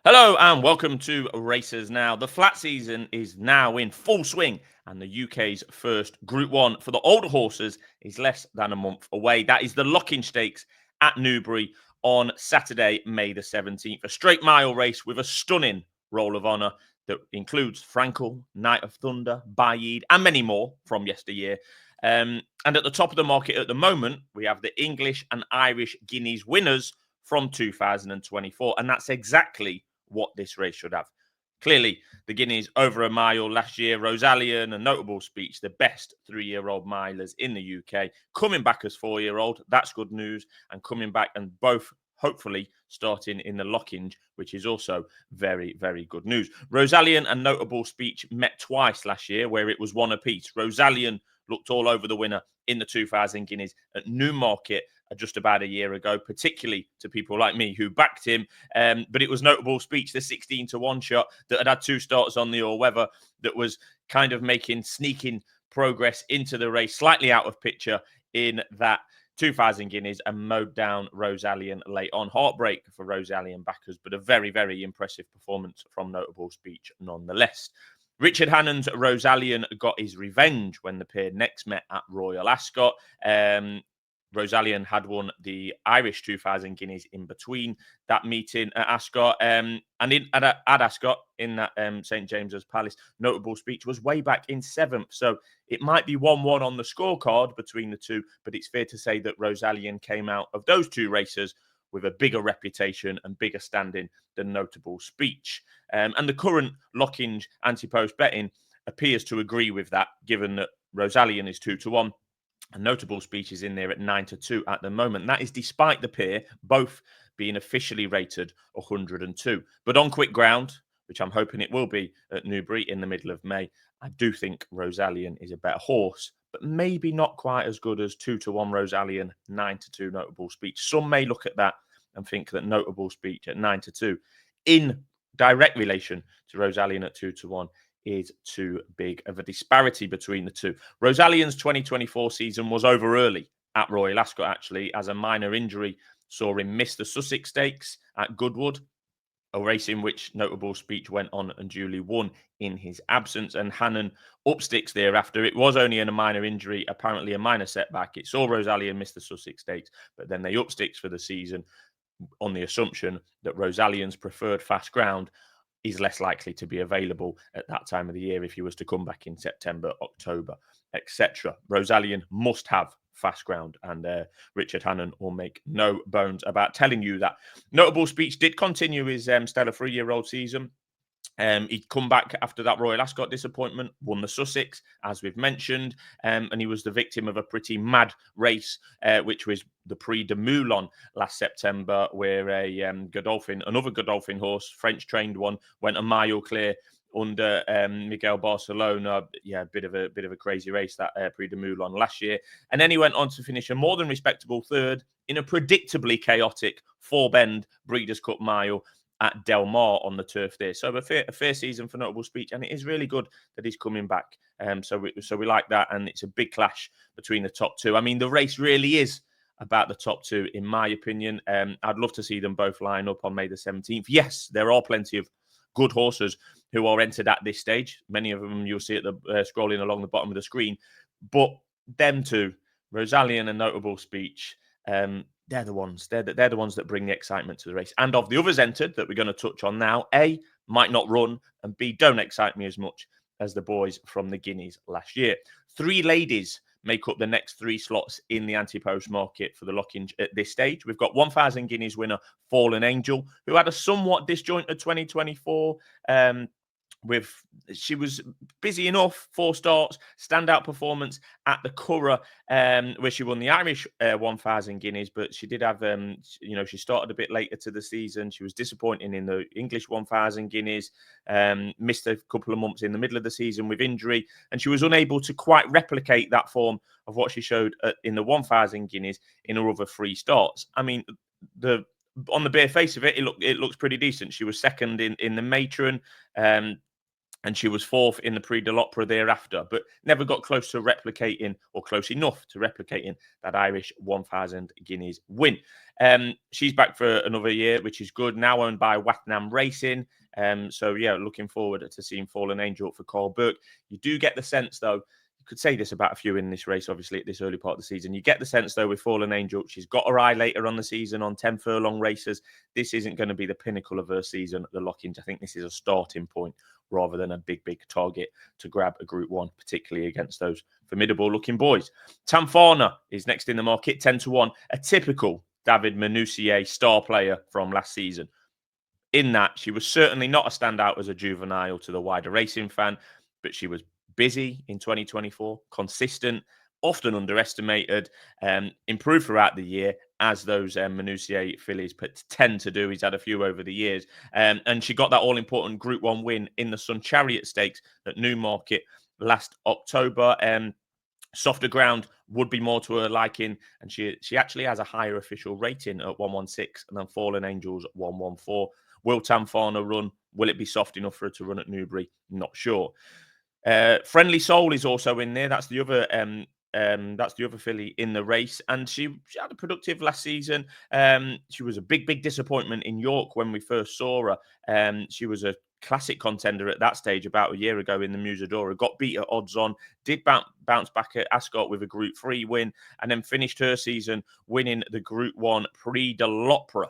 Hello and welcome to Racers Now. The flat season is now in full swing and the UK's first Group 1 for the older horses is less than a month away. That is the Lockinge Stakes at Newbury on Saturday, May the 17th. A straight mile race with a stunning roll of honour that includes Frankel, Night of Thunder, Baid and many more from yesteryear. And at the top of the market at the moment, we have the English and Irish Guineas winners from 2024. And that's exactly what this race should have. Clearly, the Guineas over a mile last year. Rosalien, a notable speech, the best 3-year-old milers in the UK. Coming back as 4-year-old, that's good news. And coming back and both hopefully starting in the Lockinge, which is also very, very good news. Rosalien and Notable Speech met twice last year, where it was one apiece. Rosalien looked all over the winner in the 2000 Guineas at Newmarket just about a year ago, particularly to people like me who backed him. But it was Notable Speech, the 16-1 shot that had 2 starts on the all-weather that was kind of sneaking progress into the race, slightly out of picture in that 2000 Guineas and mowed down Rosalien late on. Heartbreak for Rosalien backers, but a very, very impressive performance from Notable Speech nonetheless. Richard Hannon's Rosalien got his revenge when the pair next met at Royal Ascot. Rosalien had won the Irish 2000 Guineas in between that meeting at Ascot. And at Ascot, in that St. James's Palace, Notable Speech was way back in 7th. So it might be 1-1 on the scorecard between the two, but it's fair to say that Rosalien came out of those two races with a bigger reputation and bigger standing than Notable Speech. And the current Lockinge anti-post betting appears to agree with that, given that Rosalien is 2-1. A Notable Speech is in there at 9-2 at the moment. That is despite the pair both being officially rated 102. But on quick ground, which I'm hoping it will be at Newbury in the middle of May, I do think Rosalien is a better horse, but maybe not quite as good as 2-1 Rosalien, 9-2 Notable Speech. Some may look at that and think that Notable Speech at 9-2 in direct relation to Rosalien at 2-1 is too big of a disparity between the two. Rosalien's 2024 season was over early at Royal Ascot, actually, as a minor injury saw him miss the Sussex Stakes at Goodwood, a race in which Notable Speech went on and duly won in his absence. And Hannon up sticks thereafter. It was only in a minor injury, apparently a minor setback. It saw Rosalien miss the Sussex Stakes, but then they up sticks for the season on the assumption that Rosalien's preferred fast ground is less likely to be available at that time of the year if he was to come back in September, October, etc. Rosalien must have fast ground, and Richard Hannon will make no bones about telling you that. Notable Speech did continue his stellar 3-year-old season. He'd come back after that Royal Ascot disappointment, won the Sussex, as we've mentioned, and he was the victim of a pretty mad race, which was the Prix de Moulin last September, where another Godolphin horse, French-trained one, went a mile clear under Miguel Barcelona. Yeah, a bit of a crazy race, that Prix de Moulin last year. And then he went on to finish a more than respectable third in a predictably chaotic 4-bend Breeders' Cup mile at Del Mar on the turf there. So a fair season for Notable Speech, and it is really good that he's coming back. So we like that, and it's a big clash between the top two. I mean, the race really is about the top two, in my opinion. I'd love to see them both line up on May the 17th. Yes, there are plenty of good horses who are entered at this stage. Many of them you'll see at the scrolling along the bottom of the screen. But them two, Rosalien and Notable Speech, they're the ones. They're the ones that bring the excitement to the race. And of the others entered that we're going to touch on now, A, might not run, and B, don't excite me as much as the boys from the Guineas last year. 3 ladies make up the next 3 slots in the anti-post market for the Lockinge at this stage. We've got 1,000 Guineas winner Fallen Angel, who had a somewhat disjointed 2024. She was busy enough, 4 starts, standout performance at the Curragh, where she won the Irish 1,000 Guineas, but she did have, she started a bit later to the season. She was disappointing in the English 1,000 Guineas, missed a couple of months in the middle of the season with injury, and she was unable to quite replicate that form of what she showed in the 1,000 Guineas in her other 3 starts. I mean, on the bare face of it, it looks pretty decent. She was second in the Matron. and she was fourth in the Prix de l'Opera thereafter, but never got close to replicating, or close enough to replicating, that Irish 1,000 guineas win. She's back for another year, which is good. Now owned by Watnam Racing. So yeah, looking forward to seeing Fallen Angel for Carl Burke. You do get the sense, though, you could say this about a few in this race, obviously, at this early part of the season. You get the sense, though, with Fallen Angel, she's got her eye later on the season on 10 furlong races. This isn't going to be the pinnacle of her season at the Lockinge. I think this is a starting point rather than a big target to grab a Group 1, particularly against those formidable-looking boys. Tamfana is next in the market, 10-1, a typical David Manoussier star player from last season. In that, she was certainly not a standout as a juvenile to the wider racing fan, but she was busy in 2024, consistent, often underestimated, improved throughout the year, as those Manoussier fillies tend to do. He's had a few over the years. And she got that all-important Group 1 win in the Sun Chariot Stakes at Newmarket last October. Softer ground would be more to her liking, and she actually has a higher official rating at 116 than Fallen Angels 114. Will Tamfana run? Will it be soft enough for her to run at Newbury? Not sure. Friendly Soul is also in there. That's the other filly in the race, and she had a productive last season. She was a big disappointment in York when we first saw her. She was a classic contender at that stage about a year ago in the Musadora. Got beat at odds on, did bounce back at Ascot with a Group 3 win, and then finished her season winning the Group 1 Prix de l'Opera.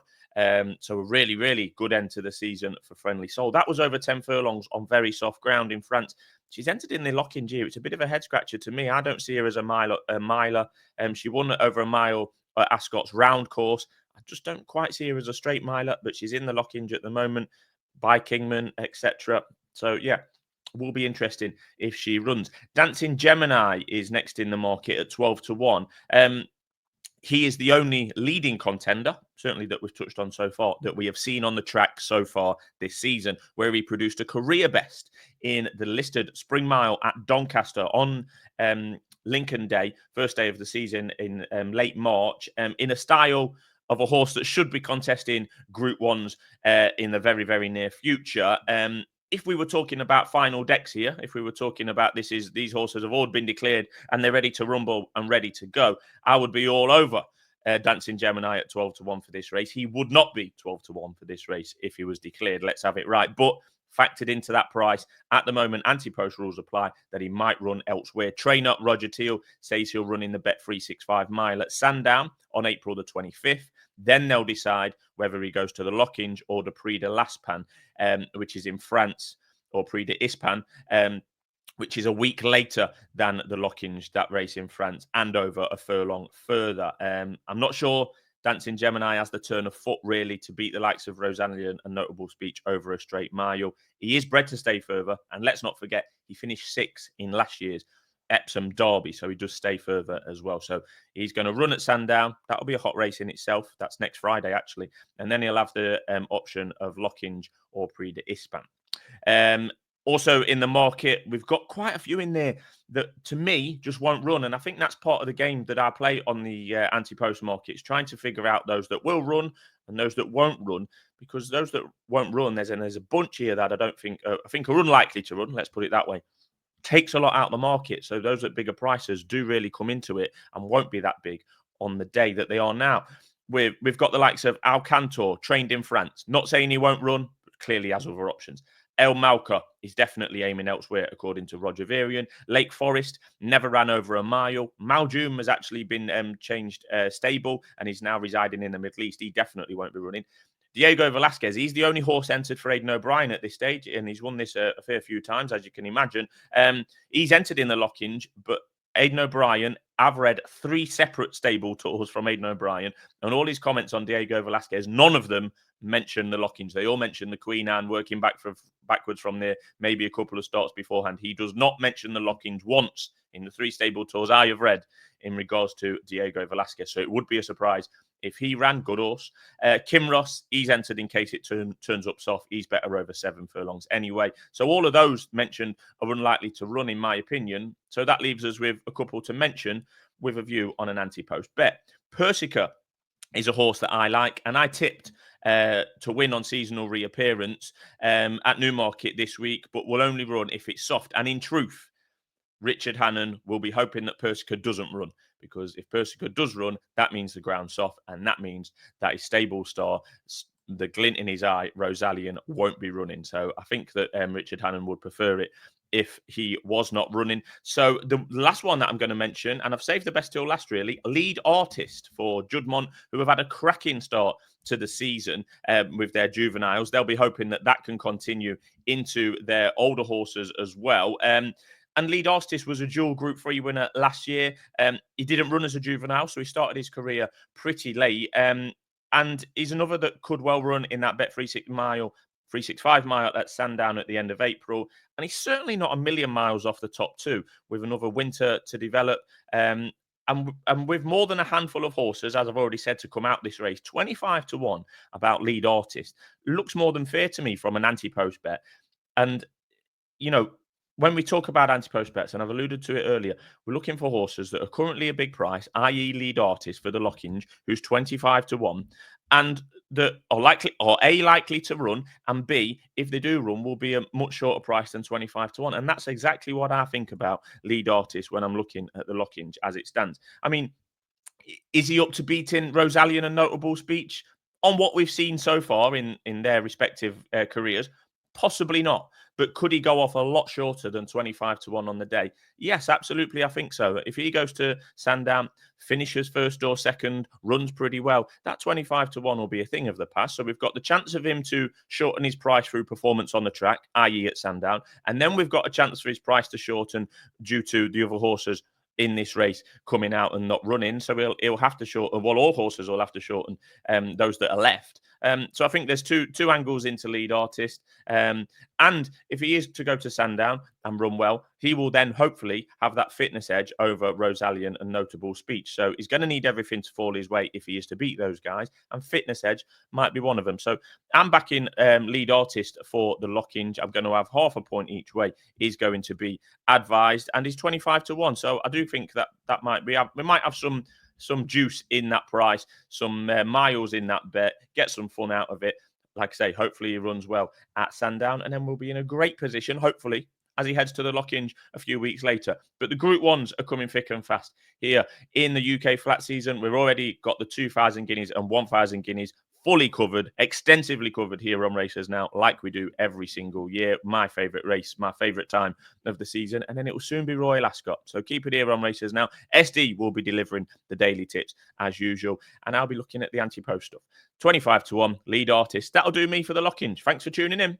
So a really good end to the season for Friendly Soul. That was over 10 furlongs on very soft ground in France. She's entered in the Lockinge year. It's a bit of a head scratcher to me. I don't see her as a miler. She won over a mile at Ascot's round course. I just don't quite see her as a straight miler, but she's in the Lockinge at the moment by Kingman, etc. So yeah, will be interesting if she runs. Dancing Gemini is next in the market at 12-1. He is the only leading contender, certainly that we've touched on so far, that we have seen on the track so far this season, where he produced a career best in the listed Spring Mile at Doncaster on Lincoln Day, first day of the season in late March, in a style of a horse that should be contesting Group 1s in the very near future. If we were talking about final decks here, if we were talking about these horses have all been declared and they're ready to rumble and ready to go, I would be all over Dancing Gemini at 12-1 for this race. He would not be 12-1 for this race if he was declared. Let's have it right. But factored into that price, at the moment, anti-post rules apply that he might run elsewhere. Trainer Roger Teal says he'll run in the Bet365 mile at Sandown on April the 25th. Then they'll decide whether he goes to the Lockinge or the Prix de l'Aspan, which is in France, or Prix de Ispan, which is a week later than the Lockinge, that race in France, and over a furlong further. I'm not sure Dancing Gemini has the turn of foot, really, to beat the likes of Rosanna and Notable Speech over a straight mile. He is bred to stay further, and let's not forget, he finished 6th in last year's Epsom Derby, so he does stay further as well. So he's going to run at Sandown. That'll be a hot race in itself. That's next Friday, actually. And then he'll have the option of Lockinge or Prix de Ispan. Also in the market, we've got quite a few in there that, to me, just won't run. And I think that's part of the game that I play on the anti-post markets, trying to figure out those that will run and those that won't run. Because those that won't run, there's a bunch here that I think are unlikely to run, let's put it that way. Takes a lot out of the market. So those at bigger prices do really come into it and won't be that big on the day that they are now. We've got the likes of Alcantor, trained in France. Not saying he won't run, but clearly has other options. El Malka is definitely aiming elsewhere, according to Roger Varian. Lake Forest never ran over a mile. Maljoum has actually been changed stable and is now residing in the Middle East. He definitely won't be running. Diego Velasquez, he's the only horse entered for Aidan O'Brien at this stage, and he's won this a fair few times, as you can imagine. He's entered in the Lockinge, but Aidan O'Brien, I've read 3 separate stable tours from Aidan O'Brien, and all his comments on Diego Velasquez, none of them mention the Lockinge. They all mention the Queen Anne, working backwards from there, maybe a couple of starts beforehand. He does not mention the Lockinge once in the 3 stable tours I have read in regards to Diego Velasquez. So it would be a surprise if he ran. Good horse. Kim Ross, he's entered in case it turns up soft. He's better over 7 furlongs anyway. So all of those mentioned are unlikely to run, in my opinion. So that leaves us with a couple to mention with a view on an anti-post bet. Persica is a horse that I like, and I tipped to win on seasonal reappearance at Newmarket this week, but will only run if it's soft. And in truth, Richard Hannon will be hoping that Persica doesn't run, because if Persica does run, that means the ground's soft, and that means that his stable star, the glint in his eye, Rosalian, won't be running. So I think that Richard Hannon would prefer it if he was not running. So the last one that I'm going to mention, and I've saved the best till last really, Lead Artist for Juddmonte, who have had a cracking start to the season with their juveniles. They'll be hoping that that can continue into their older horses as well. And Lead Artist was a dual Group 3 winner last year. He didn't run as a juvenile, so he started his career pretty late. And he's another that could well run in that Bet 365 mile at Sandown at the end of April. And he's certainly not a million miles off the top two, with another winter to develop. And with more than a handful of horses, as I've already said, to come out this race, 25-1 about Lead Artist looks more than fair to me from an anti-post bet. And, you know, when we talk about anti-post bets, and I've alluded to it earlier, we're looking for horses that are currently a big price, i.e. Lead Artist for the Lockinge, who's 25-1, and that are likely to run, and B, if they do run, will be a much shorter price than 25-1. And that's exactly what I think about Lead Artist when I'm looking at the Lockinge as it stands. I mean, is he up to beating Rosalian and Notable Speech on what we've seen so far in their respective careers? Possibly not. But could he go off a lot shorter than 25-1 on the day? Yes, absolutely. I think so. If he goes to Sandown, finishes first or second, runs pretty well, that 25-1 will be a thing of the past. So we've got the chance of him to shorten his price through performance on the track, i.e. at Sandown. And then we've got a chance for his price to shorten due to the other horses in this race coming out and not running. So he'll have to shorten, well, all horses will have to shorten those that are left. So I think there's two angles into Lead Artist. And if he is to go to Sandown and run well, he will then hopefully have that fitness edge over Rosalian and Notable Speech. So he's going to need everything to fall his way if he is to beat those guys. And fitness edge might be one of them. So I'm backing Lead Artist for the Lockinge. I'm going to have half a point each way. He's going to be advised, and he's 25-1. So I do think that might be, we might have some juice in that price, some miles in that bet, get some fun out of it. Like I say, hopefully he runs well at Sandown, and then we'll be in a great position, hopefully, as he heads to the Lockinge a few weeks later. But the Group 1s are coming thick and fast here in the UK flat season. We've already got the 2,000 guineas and 1,000 guineas fully covered, extensively covered here on Racers Now, like we do every single year. My favourite race, my favourite time of the season. And then it will soon be Royal Ascot. So keep it here on Racers Now. SD will be delivering the daily tips as usual. And I'll be looking at the anti-post stuff. 25-1, Lead Artist. That'll do me for the Lockinge. Thanks for tuning in.